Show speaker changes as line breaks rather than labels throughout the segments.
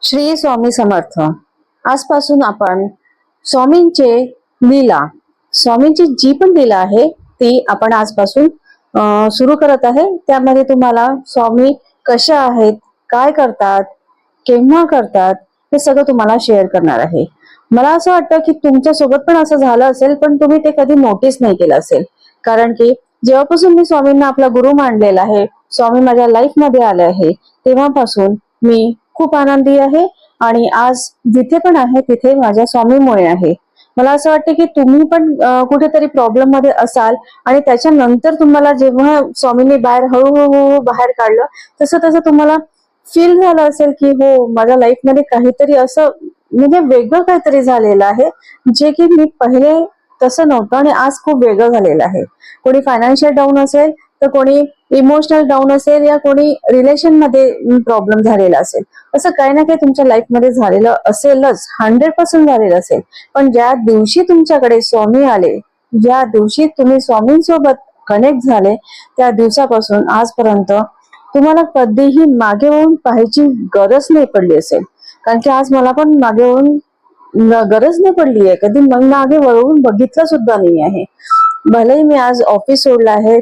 श्री स्वामी समर्थ. आजपासून आपण स्वामींचे लीला, स्वामींची जी पण लीला आहे ती आपण आजपासून सुरू करत आहे. त्यामध्ये तुम्हाला स्वामी कशा आहेत, काय करतात, केव्हा करतात, हे सगळं तुम्हाला शेअर करणार आहे. मला असं वाटतं की तुमच्या सोबत पण असं झालं असेल, पण तुम्ही ते कधी नोटीस नाही केलं असेल. कारण की जेव्हापासून मी स्वामींना आपला गुरु मानलेला आहे, स्वामी माझ्या लाईफ मध्ये आले आहे, तेव्हापासून मी खूप आनंदी आहे. आणि आज जिथे पण आहे तिथे माझ्या स्वामीमुळे आहे. मला असं वाटतं की तुम्ही पण कुठेतरी प्रॉब्लेम मध्ये असाल आणि त्याच्यानंतर तुम्हाला जेव्हा स्वामींनी बाहेर हळूहळू बाहेर काढलं, तसं तसं तुम्हाला फील झालं असेल की हो, माझ्या लाईफ मध्ये काहीतरी असं म्हणजे वेगळं काहीतरी झालेलं आहे, जे की मी पहिले तसं नव्हतं आणि आज खूप वेगळं झालेलं आहे. कोणी फायनान्शियल डाऊन असेल, तर कोणी इमोशनल डाऊन असेल, या कोणी रिलेशन मध्ये प्रॉब्लेम झालेला असेल. असं काही ना काही तुमच्या लाईफ मध्ये झालेलं असेलच, 100% झालेलं असेल. पण ज्या दिवशी तुमच्याकडे स्वामी आले, ज्या दिवशी तुम्ही स्वामींसोबत कनेक्ट झाले, त्या दिवसापासून आजपर्यंत तुम्हाला कधीही मागे वळून पाहायची गरज नाही पडली असेल. कारण की आज मला पण मागे वळून गरज नाही पडली आहे, कधी मग मागे वळून बघितलं सुद्धा नाही आहे. भलेही मी आज ऑफिस सोडलं आहे,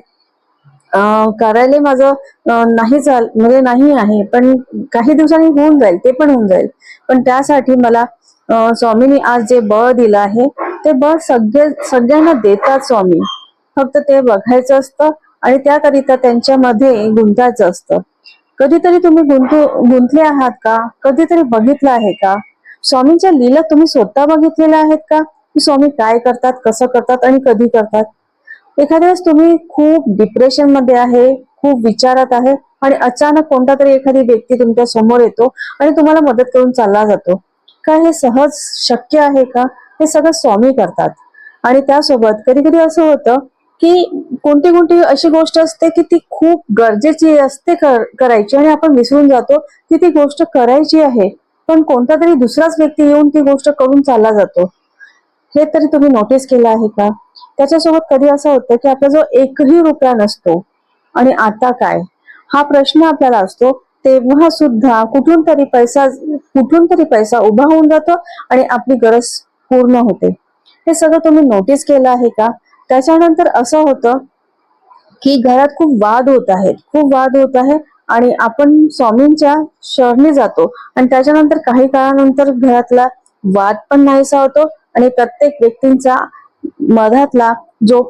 कार्यालय माझं नाही म्हणजे नाही आहे, पण काही दिवसांनी होऊन जाईल, ते पण होऊन जाईल. पण त्यासाठी मला स्वामींनी आज जे बळ दिलं आहे, ते बळ सगळ्यांना देतात स्वामी. फक्त ते बघायचं असतं आणि त्याकरिता त्यांच्यामध्ये गुंतायचं असतं. कधीतरी तुम्ही गुंतले आहात का? कधीतरी बघितलं आहे का? स्वामींच्या लीला तुम्ही स्वतः बघितलेल्या आहेत का, की स्वामी काय करतात, कसं करतात आणि कधी करतात? एखाद्या वेळेस तुम्ही खूप डिप्रेशन मध्ये आहे, खूप विचारात आहे, आणि अचानक कोणता तरी एखादी व्यक्ती तुमच्या समोर येतो आणि तुम्हाला मदत करून चालला जातो. काय हे सहज शक्य आहे का? हे सगळं स्वामी करतात. आणि त्यासोबत कधी कधी असं होतं की कोणती कोणती अशी गोष्ट असते की ती खूप गरजेची असते करायची, आणि आपण विसरून जातो की ती गोष्ट करायची आहे, पण कोणता तरी दुसराच व्यक्ती येऊन ती गोष्ट करून चालला जातो. हे तरी तुम्ही नोटीस केलं आहे का? त्याच्यासोबत कधी असं होतं की आपला जो एकही रुपया नसतो, आणि आता काय, हा प्रश्न आपल्याला असतो. तेव्हा सुद्धा कुठून तरी पैसा उभा होऊन जातो आणि आपली गरज पूर्ण होते. हे सगळं तुम्ही नोटीस केलं आहे का? त्याच्यानंतर असं होतं की घरात खूप वाद होत आहे, आणि आपण स्वामींच्या शरणी जातो, आणि त्याच्यानंतर काही काळानंतर घरातला वाद पण नाहीसा होतो, आणि प्रत्येक व्यक्तींचा मधातला जो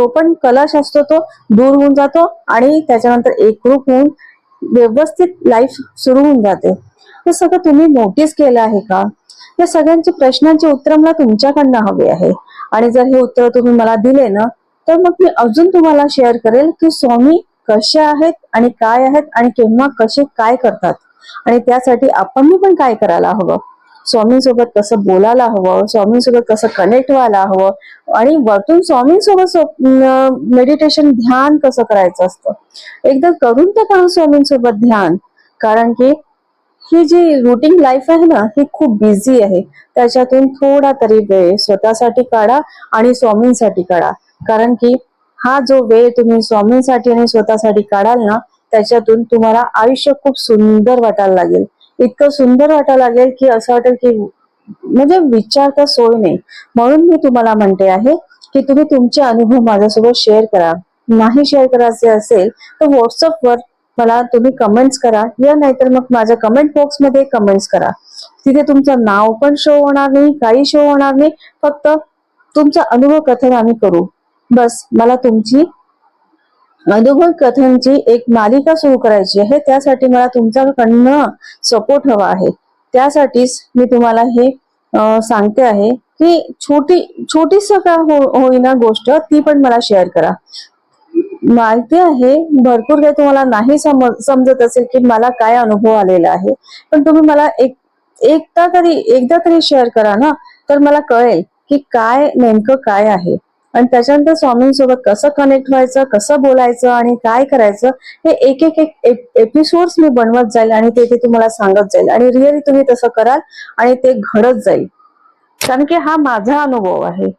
पण कलश असतो तो दूर होऊन जातो, आणि त्याच्यानंतर एकरूप होऊन व्यवस्थित लाईफ सुरू होऊन जाते. हे सगळं तुम्ही नोटीस केलं आहे का? या सगळ्यांची प्रश्नांची उत्तर मला तुमच्याकडनं हवी आहे. आणि जर हे उत्तर तुम्ही मला दिले ना, तर मग मी अजून तुम्हाला शेअर करेल की स्वामी कसे आहेत आणि काय आहेत आणि केव्हा कसे काय करतात, आणि त्यासाठी आपण पण काय करायला हवं. स्वामींसोबत कसं बोलायला हवं, स्वामींसोबत कसं कनेक्ट व्हायला हवं, आणि वरतून स्वामींसोबत मेडिटेशन ध्यान कसं करायचं असतं. एकदा करून तर पहा स्वामींसोबत ध्यान. कारण की ही जी रुटीन लाईफ आहे ना, ही खूप बिझी आहे. त्याच्यातून थोडा तरी वेळ स्वतःसाठी काढा आणि स्वामींसाठी काढा. कारण की हा जो वेळ तुम्ही स्वामींसाठी आणि स्वतःसाठी काढाल ना, त्याच्यातून तुम्हाला आयुष्य खूप सुंदर वाटायला लागेल. इतकं सुंदर वाटायला लागेल की असं वाटेल की म्हणजे विचारता सोय नाही. म्हणून मी तुम्हाला म्हणते आहे की तुम्ही तुमचे अनुभव माझ्यासोबत शेअर करा. नाही शेअर करायचे असेल तर व्हॉट्सअपवर मला तुम्ही कमेंट्स करा, या नाहीतर मग माझ्या कमेंट बॉक्स मध्ये कमेंट्स करा. तिथे तुमचं नाव पण शो होणार नाही, काही शो होणार नाही, फक्त तुमचा अनुभव कथन आम्ही करू. बस मला तुमची अनुभव कथांची एक मालिका सुरू करायची आहे. त्यासाठी मला तुमच्याकडनं सपोर्ट हवा आहे. त्यासाठीच मी तुम्हाला हे सांगते आहे की छोटीस का होईना गोष्ट, ती पण मला शेअर करा. माहिती आहे भरपूर काही तुम्हाला नाही समजत असेल की मला काय अनुभव आलेला आहे, पण तुम्ही मला एकदा तरी शेअर करा ना, तर मला कळेल की काय नेमकं काय आहे. आणि त्याच्यानंतर स्वामींसोबत कसं कनेक्ट व्हायचं, कसं बोलायचं आणि काय करायचं, हे एक एपिसोड्स मी बनवत जाईल आणि ते तुम्हाला सांगत जाईल, आणि रिअली तुम्ही तसं कराल आणि ते घडत जाईल. कारण की हा माझा अनुभव आहे.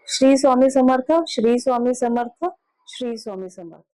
श्री स्वामी समर्थ, श्री स्वामी समर्थ, श्री स्वामी समर्थ.